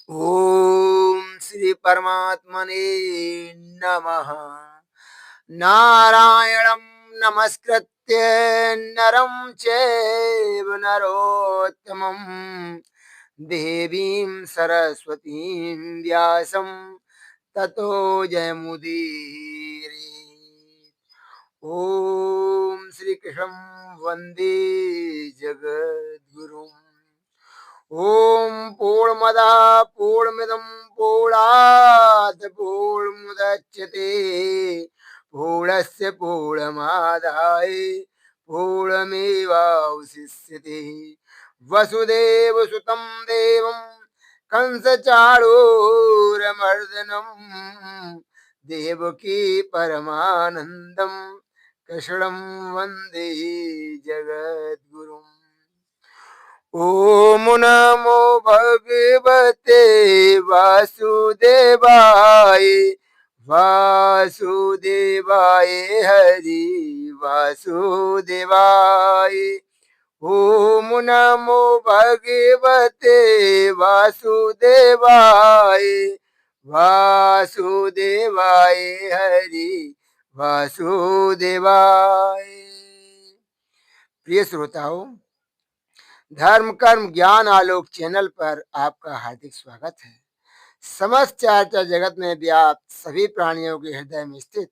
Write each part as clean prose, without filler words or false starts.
ओम श्री परमात्मने नमः। नारायणं नमस्कृत्य नरं चैव नरोत्तमं देवीं सरस्वतीं व्यासं ततो जयमुदीरये। ओम श्री कृष्णं वन्दे जगद्गुरुम्। ओम पूर्णमदा पूर्णमिदं पूर्णात् पूर्णमुदच्यते पूर्णस्य पूर्णमादाय पूर्णमेवावशिष्यते। वसुदेवसुतं देवं कंसचाणूरमर्दनं देवकी परमानन्दं कृष्णं वन्दे जगद्गुरुम्। ओम नमो भगवते वासुदेवाय वासुदेवाय हरि वासुदेवाय। ओम नमो भगवते वासुदेवाय वासुदेवाय हरि वासुदेवाय। प्रिय श्रोताओं, धर्म कर्म ज्ञान आलोक चैनल पर आपका हार्दिक स्वागत है। समस्त चराचर जगत में व्याप्त सभी प्राणियों के हृदय में स्थित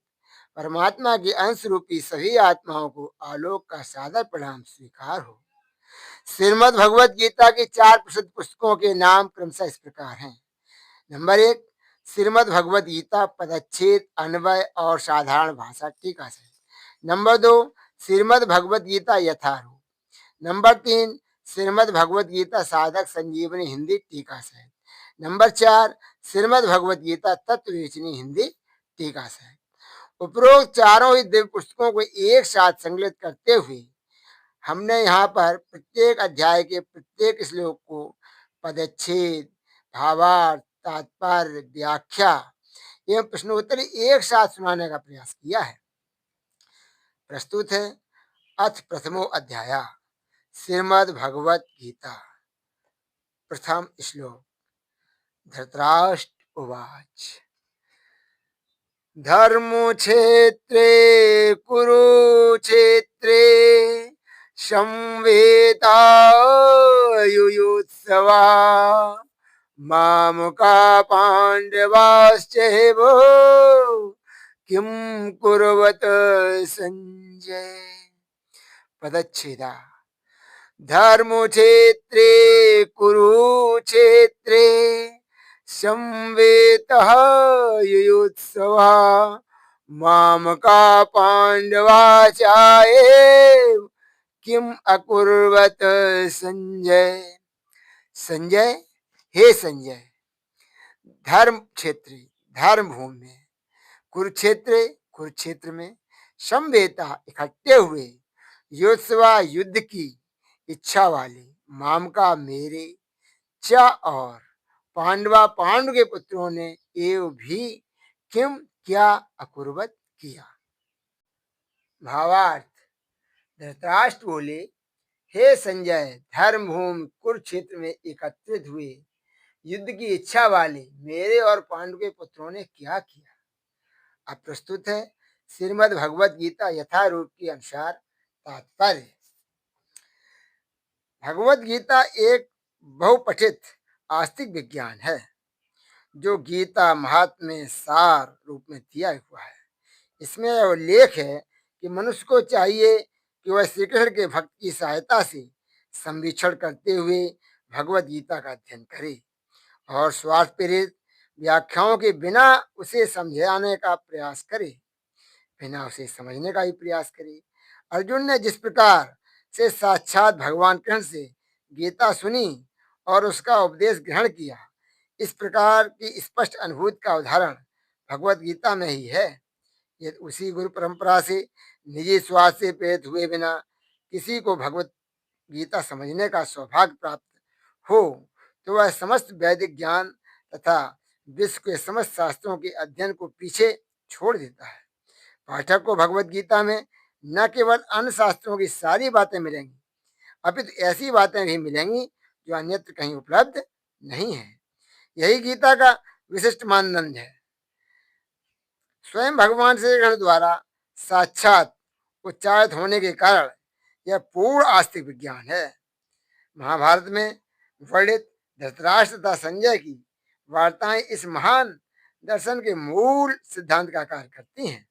परमात्मा के अंश रूपी सभी आत्माओं को आलोक का सादर प्रणाम स्वीकार हो। श्रीमद् भगवद गीता की 4 प्रसिद्ध पुस्तकों के नाम क्रमशः इस प्रकार हैं। नंबर 1, श्रीमद् भगवद गीता पदच्छेद, अन्वय और साधारण भाषा टीका से। नंबर 2, श्रीमद् भगवद गीता यथारूप। नंबर 3, श्रीमद् भगवद गीता साधक संजीवनी हिंदी टीका सहित। नंबर 4, श्रीमद् भगवद गीता तत्ववेचनी हिंदी टीका सहित। उपरोक्त चारों ही दिव्य पुस्तकों को एक साथ संकलित करते हुए हमने यहाँ पर प्रत्येक अध्याय के प्रत्येक श्लोक को पदच्छेद, भावार्थ, तात्पर्य, व्याख्या एवं प्रश्नोत्तरी एक साथ सुनाने का प्रयास किया है। प्रस्तुत है अथ प्रथमो अध्याय श्रीमद् भगवद गीता। प्रथम श्लोक। धृतराष्ट्र उवाच। धर्मक्षेत्रे कुरुक्षेत्रे संवेतायुयुत्सवा मामका पांडवाश्चैव किं कुर्वत संजय। पदच्छेदा। धर्मक्षेत्रे कुरुक्षेत्रे संवेतः युयुत्सवा मामका पांडवाचाएव किम अकुर्वत संजय। संजय, हे संजय, धर्म क्षेत्र धर्म भूमि में, कुरुक्षेत्र में, संवेता इकट्ठे हुए, युत्सवा युद्ध की इच्छा वाले, मामका मेरे, च और पांडु के पुत्रों ने एव भी किम क्या अकुर्वत किया। भावार्थ। धृतराष्ट्र बोले, हे संजय, धर्म भूमि कुरुक्षेत्र में एकत्रित हुए युद्ध की इच्छा वाले मेरे और पांडु के पुत्रों ने क्या किया। अब प्रस्तुत है श्रीमद् भगवद गीता यथारूप के अनुसार तात्पर्य। भगवद गीता एक बहुपठित आस्तिक विज्ञान है जो गीता महात्म्य सार रूप में दिया हुआ है। इसमें उल्लेख है कि मनुष्य को चाहिए कि वह श्री कृष्ण के भक्त की सहायता से संवीक्षण करते हुए भगवद गीता का अध्ययन करे और स्वार्थ प्रेरित व्याख्याओं के बिना उसे समझाने का प्रयास करे, बिना उसे समझने का ही प्रयास करे। अर्जुन ने जिस प्रकार से साक्षात भगवान कृष्ण से गीता सुनी और उसका उपदेश ग्रहण किया, इस प्रकार की स्पष्ट अनुभूति का उदाहरण भगवद गीता में ही है। यदि उसी गुरु परंपरा से निजी स्वार्थ से प्रेरित हुए बिना किसी को भगवद गीता समझने का सौभाग्य प्राप्त हो तो वह समस्त वैदिक ज्ञान तथा विश्व के समस्त शास्त्रों के अध्ययन को पीछे छोड़ देता है। पाठक को भगवद गीता में न केवल अन्य शास्त्रों की सारी बातें मिलेंगी, अपितु ऐसी बातें भी मिलेंगी जो अन्यत्र कहीं उपलब्ध नहीं है। यही गीता का विशिष्ट मानदंड है। स्वयं भगवान श्री कृष्ण द्वारा साक्षात उच्चारित होने के कारण यह पूर्ण आस्तिक विज्ञान है। महाभारत में वर्णित धृतराष्ट्र तथा संजय की वार्ताएं इस महान दर्शन के मूल सिद्धांत का कार्य करती हैं।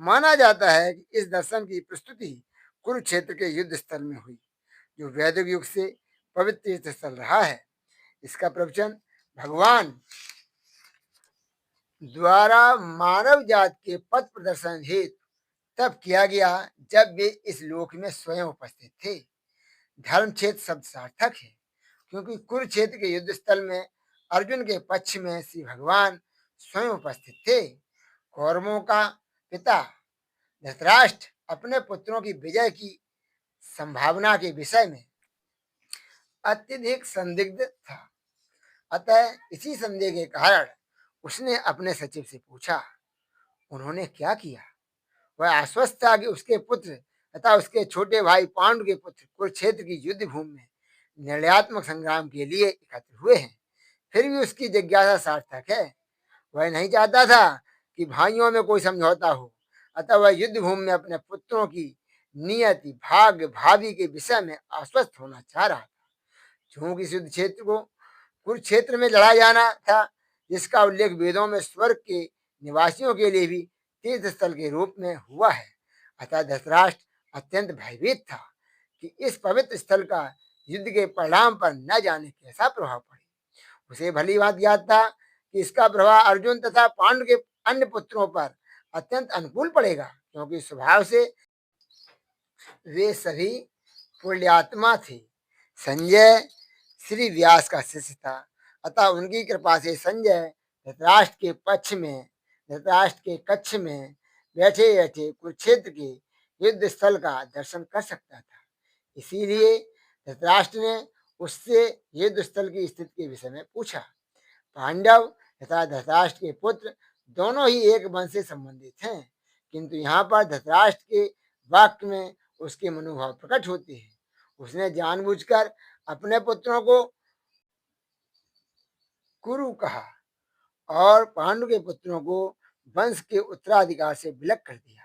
माना जाता है कि इस दर्शन की प्रस्तुति कुरुक्षेत्र के युद्ध स्थल में हुई, जो वैदिक युग से पवित्र तीर्थ स्थल रहा है। इसका प्रवचन भगवान द्वारा मानव जात के पथ प्रदर्शन हेतु तब किया गया जब वे इस लोक में स्वयं उपस्थित थे। धर्म क्षेत्र शब्द सार्थक है, क्योंकि कुरुक्षेत्र के युद्ध स्थल में अर्जुन के पक्ष में श्री भगवान स्वयं उपस्थित थे। कौरवों का पिता धृतराष्ट्र अपने पुत्रों की विजय की संभावना के विषय में अत्यधिक संदिग्ध था। अतः इसी संदेह के कारण उसने अपने सचिव से पूछा। उन्होंने क्या किया? वह आश्वस्त था कि उसके पुत्र तथा उसके छोटे भाई पांडु के पुत्र कुरुक्षेत्र की युद्ध भूमि में निर्णयात्मक संग्राम के लिए एकत्र हुए हैं। फिर भी उसकी जिज्ञासा सार्थक है। वह नहीं चाहता था कि भाइयों में कोई समझौता हो, अतः वह युद्ध भूमि में अपने पुत्रों की नियति, भाग्य, भावी के विषय में आश्वस्त होना चाह रहा था। क्योंकि इस युद्ध क्षेत्र को कुरुक्षेत्र में लड़ा जाना था, जिसका उल्लेख वेदों में स्वर्ग के निवासियों के लिए भी तीर्थ स्थल के रूप में हुआ है। अतः धृतराष्ट्र अत्यंत भयभीत था कि इस पवित्र स्थल का युद्ध के परिणाम पर न जाने कैसा प्रभाव पड़े। उसे भली बात ज्ञात था कि इसका प्रभाव अर्जुन तथा पांडु के अन्य पुत्रों पर अत्यंत अनुकूल पड़ेगा, क्योंकि स्वभाव से वे सभी पुण्यात्मा थे। संजय श्री व्यास का शिष्य था, अतः उनकी कृपा से संजय धृतराष्ट्र के कक्ष में बैठे बैठे कुरुक्षेत्र के युद्ध स्थल का दर्शन कर सकता था। इसीलिए धृतराष्ट्र ने उससे युद्ध स्थल की स्थिति के विषय में पूछा। पांडव तथा धृतराष्ट्र के पुत्र दोनों ही एक वंश से संबंधित हैं, किंतु यहाँ पर धृतराष्ट्र के वाक्य में उसके मनोभाव प्रकट होते हैं। उसने जानबूझकर अपने पुत्रों को कुरु कहा और पांडु के पुत्रों को वंश के उत्तराधिकार से विलग कर दिया।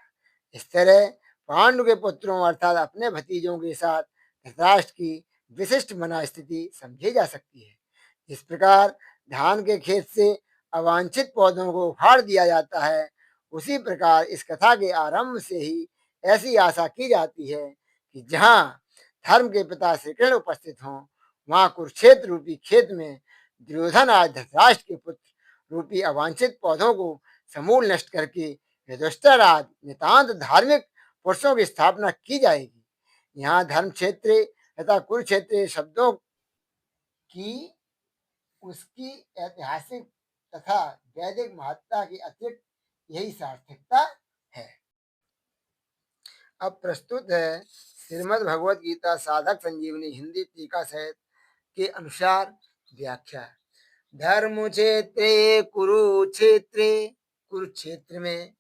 इस तरह पांडु के पुत्रों अर्थात अपने भतीजों के साथ धृतराष्ट्र की विशिष्ट मना स्थिति समझी जा सकती है। इस प्रकार धान के खेत से अवांछित पौधों को उखाड़ दिया जाता है, उसी प्रकार इस कथा के आरंभ से ही ऐसी आशा की जाती है कि जहाँ धर्म के पिता श्री कृष्ण उपस्थित हों, वहाँ कुरुक्षेत्र रूपी खेत में दुर्योधन आज धृतराष्ट्र के पुत्र रूपी अवांछित पौधों को समूल नष्ट करके युधिष्ठिर नितांत धार्मिक पुरुषों की स्थापना की जाएगी। यहाँ धर्म क्षेत्र तथा कुरुक्षेत्र शब्दों की उसकी ऐतिहासिक तथा वैदिक महत्ता की अतिरिक्त यही सार्थकता है। अब प्रस्तुत है श्रीमद् भगवद गीता साधक संजीवनी हिंदी टीका सहित के अनुसार व्याख्या। धर्म क्षेत्रे कुरुक्षेत्रे, कुरुक्षेत्र में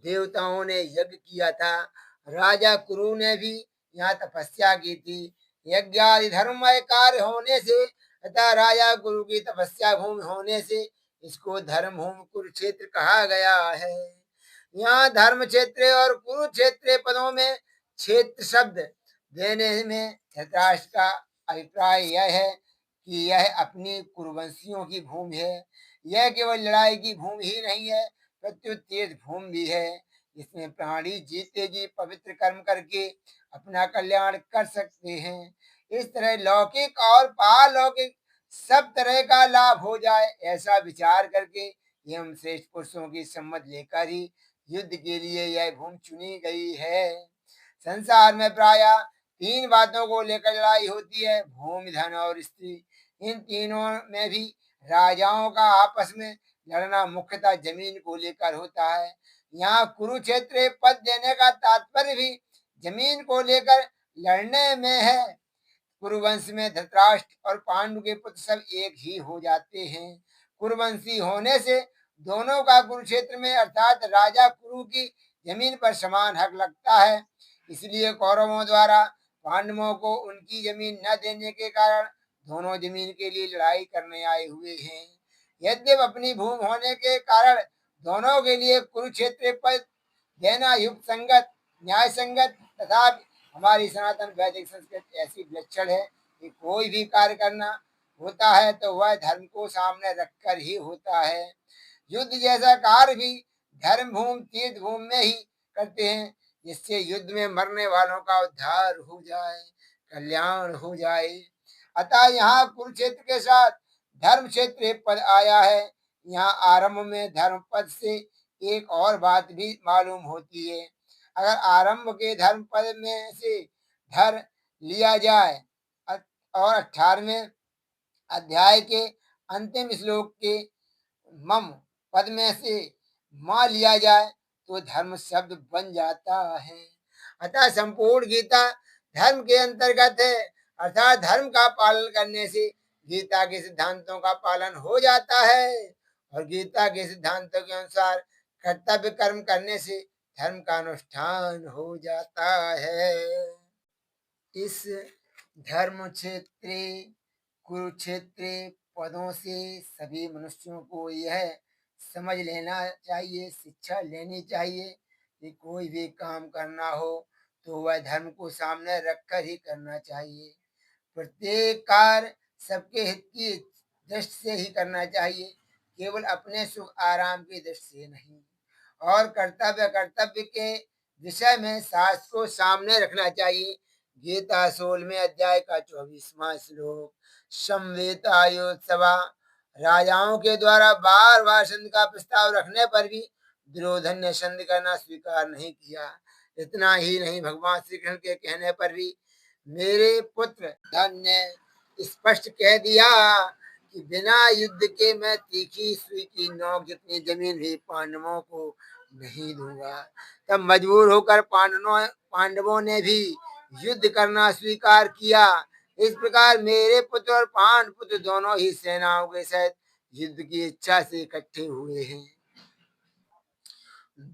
देवताओं ने यज्ञ किया था। राजा कुरु ने भी यहाँ तपस्या की थी। यज्ञादि धर्ममय कार्य होने से तथा राजा गुरु की तपस्या भूमि होने से इसको धर्म भूमि कुरुक्षेत्र कहा गया है। यहाँ धर्म क्षेत्र और कुरुक्षेत्र पदों में क्षेत्र शब्द देने में धृतराष्ट्र का अभिप्राय यह है कि यह अपनी कुरुवंशियों की भूमि है। यह केवल लड़ाई की भूमि ही नहीं है, प्रत्युत तीर्थ भूमि भी है, जिसमें प्राणी जीते जी पवित्र कर्म करके अपना कल्याण कर सकते हैं। इस तरह लौकिक और पारलौकिक सब तरह का लाभ हो जाए, ऐसा विचार करके एवं श्रेष्ठ पुरुषों की सम्मत लेकर ही युद्ध के लिए यह भूमि चुनी गई है। संसार में प्राय तीन बातों को लेकर लड़ाई होती है, भूमि, धन और स्त्री। इन तीनों में भी राजाओं का आपस में लड़ना मुख्यतः जमीन को लेकर होता है। यहाँ कुरुक्षेत्र पद देने का तात्पर्य भी जमीन को लेकर लड़ने में है। कुरुवंश में धृतराष्ट्र और पांडु के पुत्र सब एक ही हो जाते हैं। कुरुवंशी होने से दोनों का कुरुक्षेत्र में अर्थात राजा कुरु की जमीन पर समान हक लगता है। इसलिए कौरवों द्वारा पांडवों को उनकी जमीन न देने के कारण दोनों जमीन के लिए लड़ाई करने आए हुए हैं। यद्यप अपनी भूमि होने के कारण दोनों के लिए कुरुक्षेत्र पद देना युक्त संगत न्याय संगत तथा हमारी सनातन वैदिक संस्कृति ऐसी विलक्षण है कि कोई भी कार्य करना होता है तो वह धर्म को सामने रखकर ही होता है। युद्ध जैसा कार्य भी धर्म भूमि तीर्थ भूमि में ही करते हैं, जिससे युद्ध में मरने वालों का उद्धार हो जाए, कल्याण हो जाए। अतः यहाँ कुरुक्षेत्र के साथ धर्म क्षेत्र पद आया है। यहाँ आरंभ में धर्म पद से एक और बात भी मालूम होती है। अगर आरंभ के धर्म पद में से धर लिया जाए और 18वें अध्याय के अंतिम श्लोक के मम पद में से मां लिया जाए तो धर्म शब्द बन जाता है। अतः संपूर्ण गीता धर्म के अंतर्गत है, अर्थात धर्म का पालन करने से गीता के सिद्धांतों का पालन हो जाता है और गीता के सिद्धांतों के अनुसार कर्तव्य कर्म करने से धर्म का अनुष्ठान हो जाता है। इस धर्म क्षेत्र कुरुक्षेत्र पदों से सभी मनुष्यों को यह समझ लेना चाहिए, शिक्षा लेनी चाहिए कि कोई भी काम करना हो तो वह धर्म को सामने रखकर ही करना चाहिए। प्रत्येक कार्य सबके हित की दृष्टि से ही करना चाहिए, केवल अपने सुख आराम की दृष्टि से नहीं। और कर्तव्य के विषय में शास्त्र को सामने रखना चाहिए। गीता 16वें अध्याय का 24वां श्लोक, समवेतायोत्सवा, राजाओं के द्वारा बार बार संधि का प्रस्ताव रखने पर भी दुर्योधन ने संधि करना स्वीकार नहीं किया। इतना ही नहीं, भगवान श्री कृष्ण के कहने पर भी मेरे पुत्र धन ने स्पष्ट कह दिया कि बिना युद्ध के मैं तीखी सुई की नोक जितनी जमीन भी पांडवों को नहीं दूंगा। तब मजबूर होकर पांडवों ने भी युद्ध करना स्वीकार किया। इस प्रकार मेरे पुत्र और पांडव पुत्र दोनों ही सेनाओं के साथ युद्ध की इच्छा से इकट्ठे हुए हैं।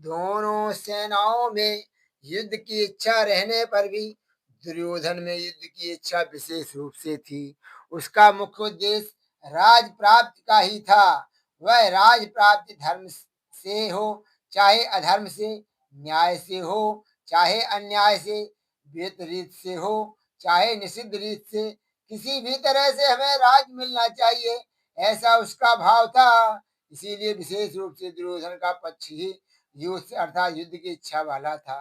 दोनों सेनाओं में युद्ध की इच्छा रहने पर भी दुर्योधन में युद्ध की इच्छा विशेष रूप से थी। उसका मुख्य उद्देश्य राज प्राप्ति का ही था। वह राज प्राप्ति धर्म से हो चाहे अधर्म से, न्याय से हो चाहे अन्याय से, विपरीत से हो चाहे निषिद्ध रीत से, किसी भी तरह से हमें राज मिलना चाहिए, ऐसा उसका भाव था। इसीलिए विशेष रूप से दुर्योधन का पक्ष ही युद्ध अर्थात युद्ध की इच्छा वाला था।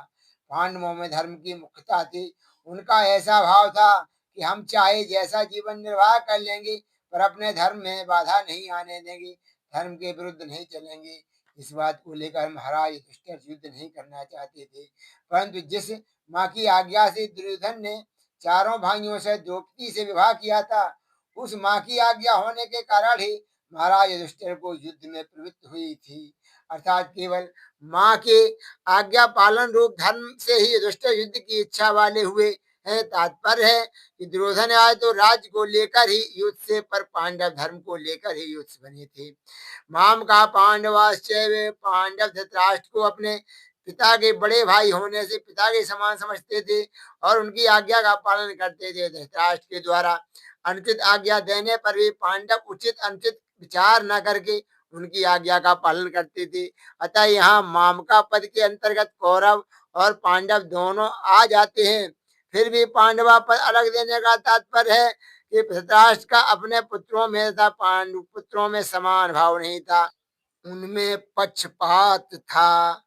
पांडवों में धर्म की मुख्यता थी। उनका ऐसा भाव था कि हम चाहे जैसा जीवन निर्वाह कर लेंगे पर अपने धर्म में बाधा नहीं आने देंगे, धर्म के विरुद्ध नहीं चलेंगे। इस बात को लेकर महाराज युधिष्ठिर युद्ध नहीं करना चाहते थे, परंतु जिस माँ की आज्ञा से दुर्योधन ने चारों भाइयों से द्रौपदी से विवाह किया था, उस माँ की आज्ञा होने के कारण ही महाराज युधिष्ठिर को युद्ध में प्रवृत्त हुई थी। अर्थात केवल माँ के आज्ञा पालन रूप धर्म से ही युधिष्ठिर युद्ध की इच्छा वाले हुए हैं। तात्पर्य है कि दुर्योधन आए तो राज्य को लेकर ही युद्ध से, पर पांडव धर्म को लेकर ही युद्ध से बने थे। माम का पांडवाश्चैव, पांडव धृतराष्ट्र को अपने पिता के बड़े भाई होने से पिता के समान समझते थे और उनकी आज्ञा का पालन करते थे। धृतराष्ट्र के द्वारा अनुचित आज्ञा देने पर भी पांडव उचित अनुचित विचार न करके उनकी आज्ञा का पालन करते थे। अतः यहाँ मामका पद के अंतर्गत कौरव और पांडव दोनों आ जाते हैं। फिर भी पांडवा पद अलग देने का तात्पर्य है कि धृतराष्ट्र का अपने पुत्रों में तथा पांडु पुत्रों में समान भाव नहीं था, उनमें पक्षपात था।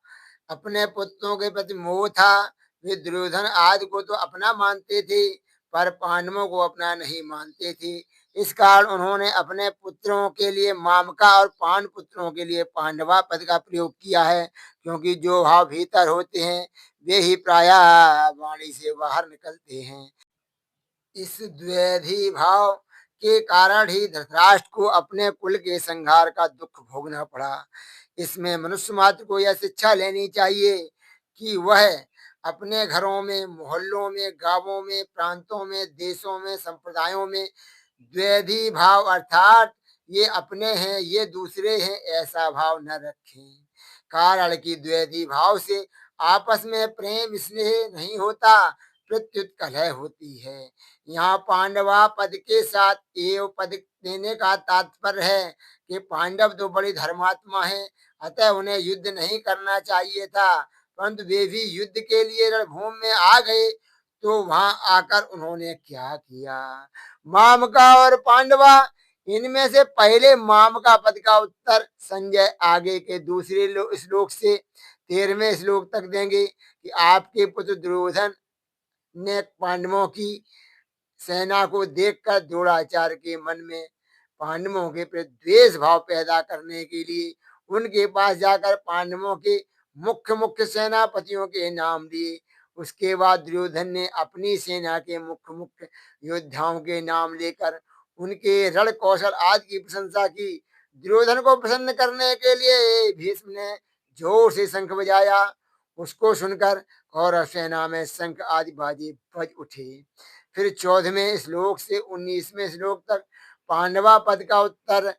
अपने पुत्रों के प्रति मोह था। वे दुर्योधन आदि को तो अपना मानते थे पर पांडवों को अपना नहीं मानते थे। इस कारण उन्होंने अपने पुत्रों के लिए मामका और पांडव पुत्रों के लिए पांडवा पद का प्रयोग किया है, क्योंकि जो भाव भीतर होते हैं वे ही प्रायः वाणी से बाहर निकलते हैं। इस द्वैधी भाव के कारण ही धृतराष्ट्र को अपने कुल के संहार का दुख भोगना पड़ा। इसमें मनुष्य मात्र को यह शिक्षा लेनी चाहिए कि वह अपने घरों में, मोहल्लों में, गांवों में, प्रांतों में, देशों में, संप्रदायों में द्वैधी भाव अर्थात ये अपने हैं ये दूसरे हैं ऐसा भाव न रखें। कारण कि द्वैधी भाव से आपस में प्रेम स्नेह नहीं होता, प्रत्युत कलह होती है। यहाँ पांडवा पद के साथ एव पद देने का तात्पर्य है कि पांडव तो बड़ी धर्मात्मा हैं, अतः उन्हें युद्ध नहीं करना चाहिए था, परंतु वे भी युद्ध के लिए रणभूमि में आ गए। तो वहां आकर उन्होंने क्या किया? मामका और पांडवा, इनमें से पहले मामका पद का उत्तर संजय आगे के दूसरे श्लोक से 13वें श्लोक तक देंगे कि आपके पुत्र दुर्योधन ने पांडवों की सेना को देखकर द्रोणाचार्य के मन में पांडवों के प्रति द्वेष भाव पैदा करने के लिए उनके पास जाकर पांडवों के मुख्य मुख्य सेनापतियों के नाम लिए। उसके बाद दुर्योधन ने अपनी सेना के मुख्य मुख्य योद्धाओं के नाम लेकर उनके रण कौशल आदि की प्रशंसा की। दुर्योधन को प्रसन्न करने के लिए भीष्म ने जोर से शंख बजाया। उसको सुनकर कौरव सेना में शंख आदि बाजी बज उठे। फिर 14वें श्लोक से 19वें श्लोक तक पांडवा पद का उत्तर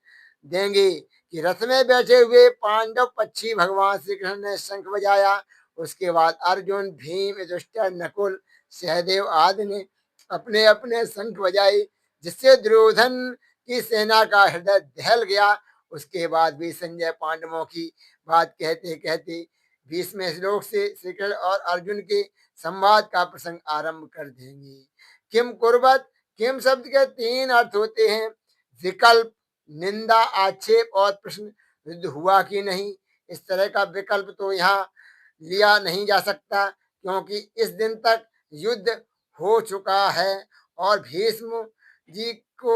देंगे कि रथ में बैठे हुए पांडव पक्षी भगवान श्री कृष्ण ने शंख बजाया। उसके बाद अर्जुन, भीम, युधिष्ठिर, नकुल, सहदेव आदि ने अपने अपने शंख बजाए, जिससे दुर्योधन की सेना का हृदय दहल गया। उसके बाद भी संजय पांडवों की बात कहते कहते 20वें श्लोक से श्री कृष्ण और अर्जुन के संवाद का प्रसंग आरंभ कर देंगे। किम कुर्बत, किम शब्द के 3 अर्थ होते हैं: विकल्प, निंदा, आक्षेप और प्रश्न। युद्ध हुआ कि नहीं, इस तरह का विकल्प तो यहाँ लिया नहीं जा सकता, क्योंकि इस दिन तक युद्ध हो चुका है और भीष्म जी को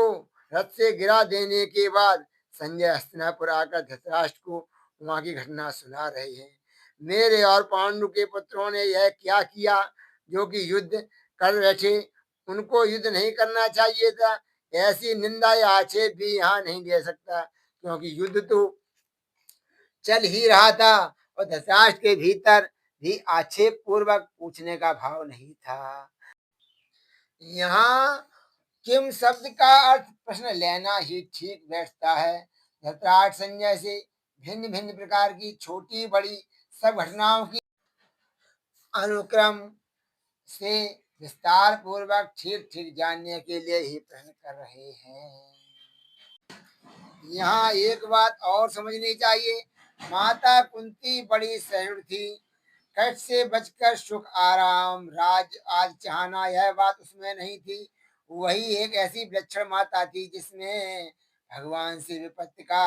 रथ से गिरा देने के बाद संजय हस्तिनापुर आकर धृतराष्ट्र को वहां की घटना सुना रहे हैं। मेरे और पांडु के पुत्रों ने यह क्या किया जो कि युद्ध कर बैठे? उनको युद्ध नहीं करना चाहिए था। ऐसी निंदा या आक्षेप भी यहाँ नहीं ले सकता, क्योंकि युद्ध तो चल ही रहा था और धृतराष्ट्र के भीतर भी आक्षेप पूर्वक पूछने का भाव नहीं था। यहाँ किम शब्द का अर्थ प्रश्न लेना ही ठीक बैठता है। धृतराष्ट्र संजय से भिन्न भिन्न प्रकार की छोटी बड़ी सब घटनाओं की अनुक्रम से विस्तार पूर्वक ठीक ठीक जानने के लिए ही प्रश्न कर रहे हैं। यहाँ एक बात और समझनी चाहिए, माता कुंती बड़ी सहिष्णु थी। कष्ट से बचकर सुख आराम राज आज चाहना, यह बात उसमें नहीं थी। वही एक ऐसी विलक्षण माता थी जिसने भगवान से विपत्ति का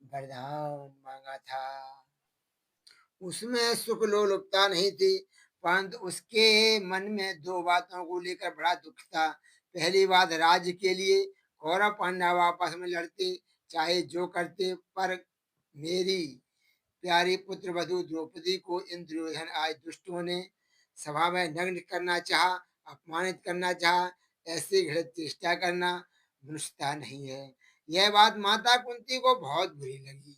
वरदान मांगा था। उसमें सुख लोलुपता नहीं थी, परंतु उसके मन में 2 बातों को लेकर बड़ा दुख था। पहली बात, राज्य के लिए कौरव पांडव आपस में लड़ते, चाहे जो करते, पर मेरी प्यारी पुत्र वधु द्रौपदी को इन दुर्योधन आज दुष्टों ने सभा में नग्न करना चाहा, अपमानित करना चाहा। ऐसी घृणित चेष्टा करना मनुष्यता नहीं है। यह बात माता कुंती को बहुत बुरी लगी।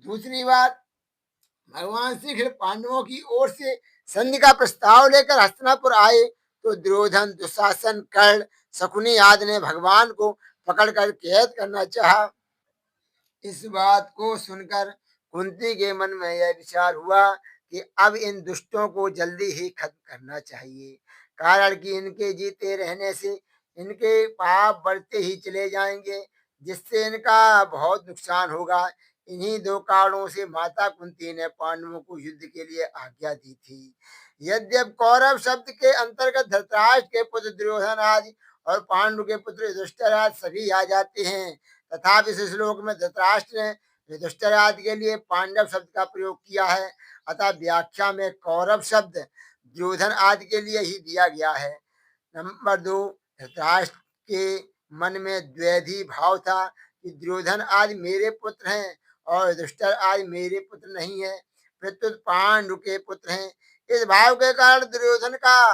दूसरी बात, भगवान श्री कृष्ण पांडवों की ओर से संधि का प्रस्ताव लेकर हस्तिनापुर आए तो दुर्योधन, दुशासन, कर्ण, शकुनी आदि ने भगवान को पकड़कर कैद करना चाहा। इस बात को सुनकर कुंती के मन में यह विचार हुआ कि अब इन दुष्टों को जल्दी ही खत्म करना चाहिए, कारण कि इनके जीते रहने से इनके पाप बढ़ते ही चले जाएंगे, जिससे इनका बहुत नुकसान होगा। इन्हीं 2 कारणों से माता कुंती ने पांडवों को युद्ध के लिए आज्ञा दी थी। यद्यपि कौरव शब्द के अंतर्गत धृतराष्ट्र के पुत्र दुर्योधन आदि और पांडु के पुत्र युधिष्ठिर आदि सभी आ जाते हैं, तथापि इस श्लोक में धृतराष्ट्र ने युधिष्ठिर आदि के लिए पांडव शब्द का प्रयोग किया है, अतः व्याख्या में कौरव शब्द दुर्योधन आदि के लिए ही दिया गया है। नंबर 2, धृतराष्ट्र के मन में द्वैधी भाव था कि दुर्योधन आदि मेरे पुत्र हैं और युधिष्ठिर आदि मेरे पुत्र नहीं है, प्रत्युत पांडु के पुत्र हैं। इस भाव के कारण दुर्योधन का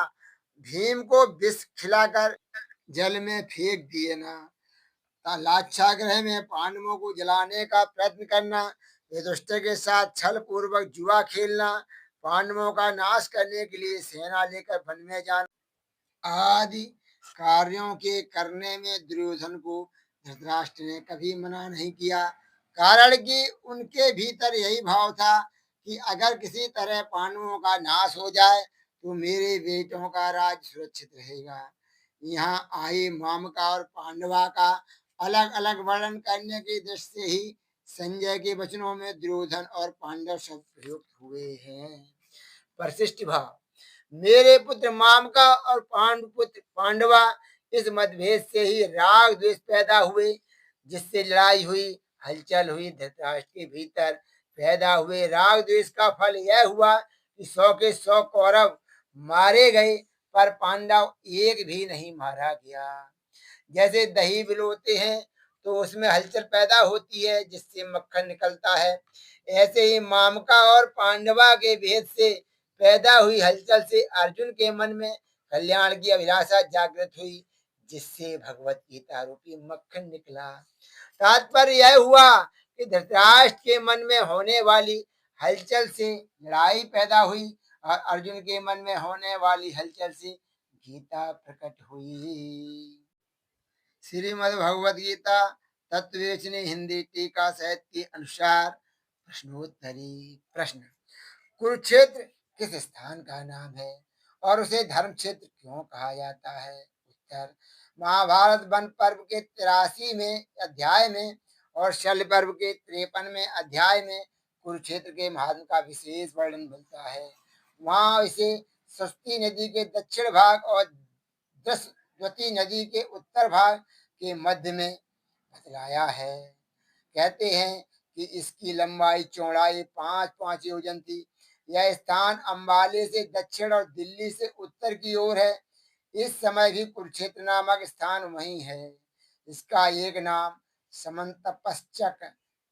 भीम को विष खिलाकर जल में फेंक दिए ना, लाक्षागृह में पांडवों को जलाने का प्रयत्न करना, युधिष्ठिर के साथ छल पूर्वक जुआ खेलना, पांडवों का नाश करने के लिए सेना लेकर वन में जाना आदि कार्यों के करने में दुर्योधन को धृतराष्ट्र ने कभी मना नहीं किया, कारण कि उनके भीतर यही भाव था कि अगर किसी तरह पांडवों का नाश हो जाए तो मेरे बेटों का राज सुरक्षित रहेगा। यहाँ आई मामका और पांडवा का अलग अलग वर्णन करने की दृष्टि से ही संजय के वचनों में दुर्योधन और पांडव शब्द प्रयुक्त हुए हैं। परिशिष्ट भाव, मेरे पुत्र मामका और पांडुपुत्र पांडवा, इस मतभेद से ही राग द्वेष पैदा हुए, जिससे लड़ाई हुई, हलचल हुई। धृतराष्ट्र के भीतर पैदा हुए राग द्वेष का फल यह हुआ कि 100 के 100 कौरव मारे गए, पर पांडव एक भी नहीं मारा गया। जैसे दही बिलोते हैं तो उसमें हलचल पैदा होती है जिससे मक्खन निकलता है, ऐसे ही मामका और पांडवा के भेद से पैदा हुई हलचल से अर्जुन के मन में कल्याण की अभिलाषा जागृत हुई, जिससे भगवत गीता रूपी मक्खन निकला। तात्पर्य यह हुआ कि धृतराष्ट्र के मन में होने वाली हलचल से लड़ाई पैदा हुई और अर्जुन के मन में होने वाली हलचल से गीता प्रकट हुई। श्रीमद् भगवद गीता तत्ववेचनी हिंदी टीका सहित के अनुसार प्रश्नोत्तरी। प्रश्न, कुरुक्षेत्र किस स्थान का नाम है और उसे धर्म क्षेत्र क्यों कहा जाता है? उत्तर, महाभारत वन पर्व के 83 में अध्याय में और शल्य पर्व के 53 में अध्याय में कुरुक्षेत्र के महात्म का विशेष वर्णन मिलता है। वहाँ इसे सस्ती नदी के दक्षिण भाग और दसवती नदी के उत्तर भाग के मध्य में बतलाया है। कहते हैं कि इसकी लंबाई चौड़ाई 5-5 योजन थी। यह स्थान अंबाले से दक्षिण और दिल्ली से उत्तर की ओर है। इस समय भी कुरुक्षेत्र नामक स्थान वहीं है। इसका एक नाम समंतपश्चक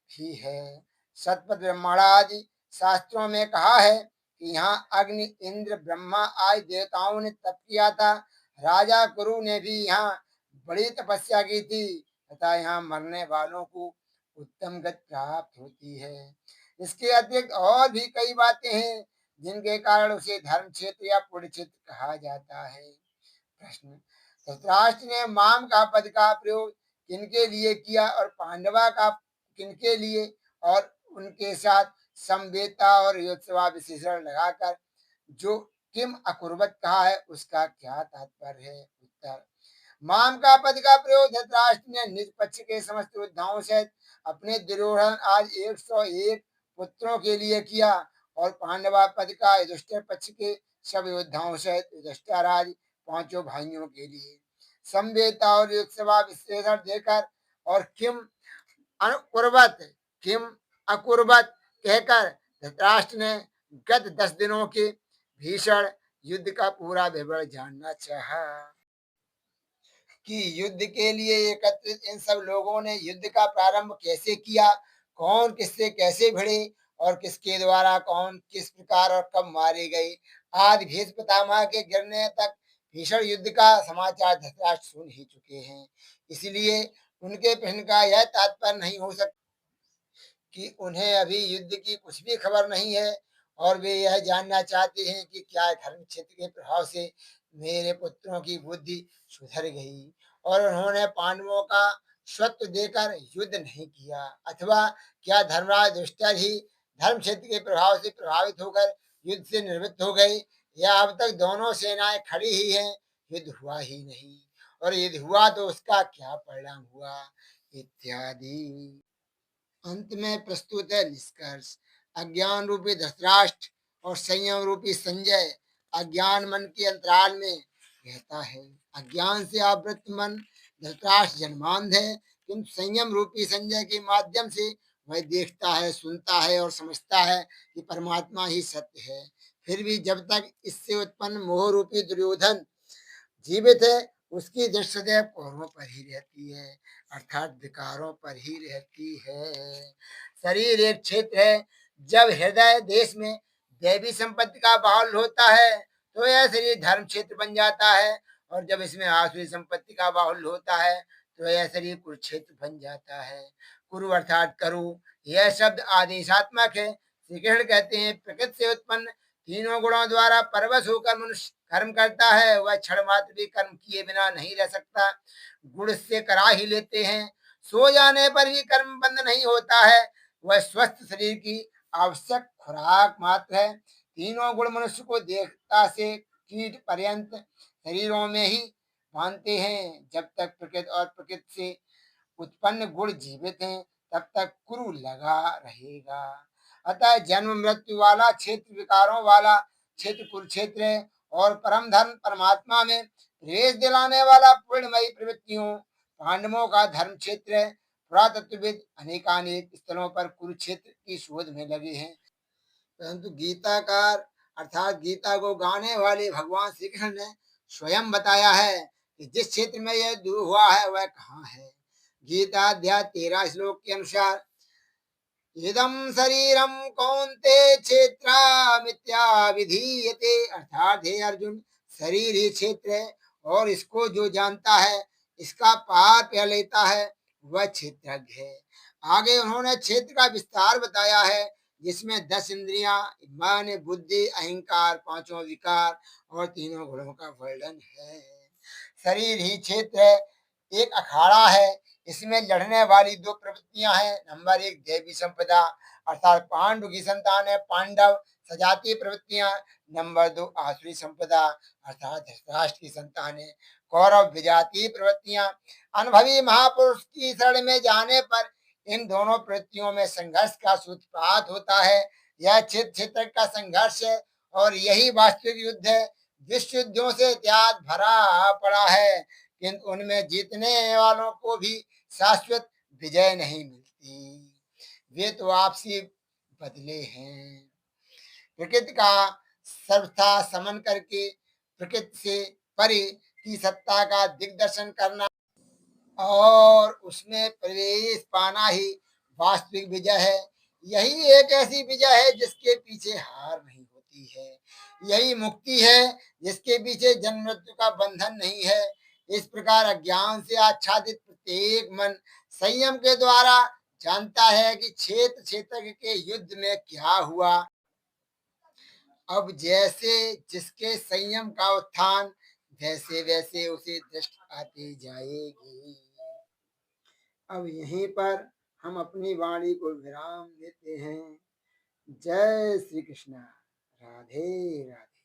भी है। शतपथ ब्रह्मणादि शास्त्रों में कहा है कि यहाँ अग्नि, इंद्र, ब्रह्मा आदि देवताओं ने तप किया था। राजा कुरु ने भी यहाँ बड़ी तपस्या की थी तथा यहाँ मरने वालों को उत्तम गति प्राप्त होती है। इसके अतिरिक्त और भी कई बातें हैं जिनके कारण उसे धर्म क्षेत्र या पुण्य क्षेत्र कहा जाता है। प्रश्न, धृतराष्ट्र ने माम का पद का प्रयोग किनके लिए किया और पांडवा का किनके लिए, और उनके साथ समवेता और योत्सवा विशेषण लगाकर जो किम अकुर्वत कहा है उसका क्या तात्पर्य है? उत्तर, माम का पद का प्रयोग धृतराष्ट्र ने निज पक्ष के समस्त योद्धाओं से अपने दुर्योधन आज 101 पुत्रों के लिए किया और पांडवा पद का युधिष्ठिर पक्ष के सब योद्धाओं से युधिष्ठिराज पांचों भाइयों के लिए समवेता और युत्सवा विशेषण देकर और किम अकुर्वत कहकर धृतराष्ट्र ने गत 10 दिनों के भीषण युद्ध का पूरा विवरण जानना चाहा कि युद्ध के लिए एकत्रित इन सब लोगों ने युद्ध का प्रारंभ कैसे किया, कौन किससे कैसे भिड़े और किसके द्वारा कौन किस प्रकार और कब मारे गए आदि भेद पितामह के गिरने तक भीषण युद्ध का समाचार धृतराष्ट्र सुन ही चुके हैं। इसलिए उनके प्रश्न का यह तात्पर्य नहीं हो सकता कि उन्हें अभी युद्ध की कुछ भी खबर नहीं है और वे यह जानना चाहते हैं कि क्या धर्म क्षेत्र के प्रभाव से मेरे पुत्रों की बुद्धि सुधर गई और उन्होंने पांडवों का स्वत्व देकर युद्ध नहीं किया, अथवा क्या धर्मराज युधिष्ठिर ही धर्म क्षेत्र के प्रभाव से प्रभावित होकर युद्ध से निवृत्त हो गए, या अब तक दोनों सेनाएं खड़ी ही हैं, युद्ध हुआ ही नहीं, और युद्ध हुआ तो उसका क्या परिणाम हुआ इत्यादि। अंत में प्रस्तुत है निष्कर्ष। अज्ञान रूपी धृतराष्ट्र और संयम रूपी संजय अज्ञान मन के अंतराल में रहता है। अज्ञान से आवृत मन धृतराष्ट्र जन्मांध है, किंतु संयम रूपी संजय के माध्यम से वह देखता है, सुनता है और समझता है कि परमात्मा ही सत्य है। फिर भी जब तक इससे उत्पन्न मोह रूपी दुर्योधन जीवित है उसकी दृष्टि सदैव कौरवों पर ही रहती है, अर्थात विकारों पर ही रहती है। शरीर एक क्षेत्र है। जब हृदय देश में दैवी संपत्ति का बाहुल्य होता है तो यह शरीर धर्म क्षेत्र बन जाता है, और जब इसमें आसुरी संपत्ति का बाहुल्य होता है तो यह शरीर कुरुक्षेत्र बन जाता है। कुरु अर्थात करु, यह शब्द आदेशात्मक है। श्री कृष्ण कहते हैं प्रकृति से उत्पन्न तीनों गुणों द्वारा परवश होकर मनुष्य कर्म करता है, वह क्षण मात्र भी कर्म किए बिना नहीं रह सकता। गुण से करा ही लेते हैं, सो जाने पर भी कर्म बंद नहीं होता है। वह स्वस्थ शरीर की आवश्यक खुराक मात्र है। तीनों गुण मनुष्य को देवता से कीट पर्यंत शरीरों में ही मानते हैं। जब तक प्रकृति और प्रकृति से उत्पन्न गुण जीवित हैं, तब तक कुरु लगा रहेगा। अतः जन्म मृत्यु वाला क्षेत्र, विकारों वाला क्षेत्र कुरुक्षेत्र है, और परम धर्म परमात्मा में प्रवेश दिलाने वाला पूर्णमयी प्रवृत्तियों पांडवों का धर्म क्षेत्र है। पुरातत्वविद अनेकानेक स्थलों पर कुरुक्षेत्र की शोध में लगे हैं, परंतु गीताकार अर्थात गीता को गाने वाले भगवान श्री कृष्ण ने स्वयं बताया है कि जिस क्षेत्र में यह युद्ध हुआ है वह कहाँ है। गीता अध्याय 13 श्लोक के अनुसार इदं शरीरम कौन्ते क्षेत्रमित्या विधीयते, अर्थात हे अर्जुन, शरीर ही क्षेत्र है और इसको जो जानता है, इसका पार पा लेता है, वह क्षेत्रज्ञ है। आगे उन्होंने क्षेत्र का विस्तार बताया है, जिसमें 10 इंद्रियां, मन, बुद्धि, अहंकार, पांचों विकार और तीनों गुणों का वर्णन है। शरीर ही क्षेत्र है, एक अखाड़ा है। इसमें लड़ने वाली दो प्रवृत्तियां हैं। नंबर 1 देवी संपदा, अर्थात पांडु की संतान है पांडव, सजातीय प्रवृत्तियां। नंबर 2 आसुरी संपदा, अर्थात धृतराष्ट्र की संतान है कौरव, विजातीय प्रवृत्तियां। अनुभवी महापुरुष की शरण में जाने पर इन दोनों प्रवृत्तियों में संघर्ष का सूत्रपात होता है। यह क्षेत्र क्षेत्र का संघर्ष है और यही वास्तविक युद्ध है। विश्व युद्धों से इतिहास भरा पड़ा है, किंतु उनमें जीतने वालों को भी शाश्वत विजय नहीं मिलती। वे तो आपसी बदले हैं। प्रकृति का सर्वथा समन करके प्रकृति से परे की सत्ता का दिग्दर्शन करना और उसमें प्रवेश पाना ही वास्तविक विजय है। यही एक ऐसी विजय है जिसके पीछे हार नहीं होती है। यही मुक्ति है जिसके पीछे जन्म मृत्यु का बंधन नहीं है। इस प्रकार अज्ञान से आच्छादित प्रत्येक मन संयम के द्वारा जानता है कि क्षेत्र क्षेत्र के युद्ध में क्या हुआ। अब जैसे जिसके संयम का उत्थान, वैसे वैसे उसे दृष्टि आती जाएगी। अब यहीं पर हम अपनी वाणी को विराम देते हैं। जय श्री कृष्ण। राधे राधे।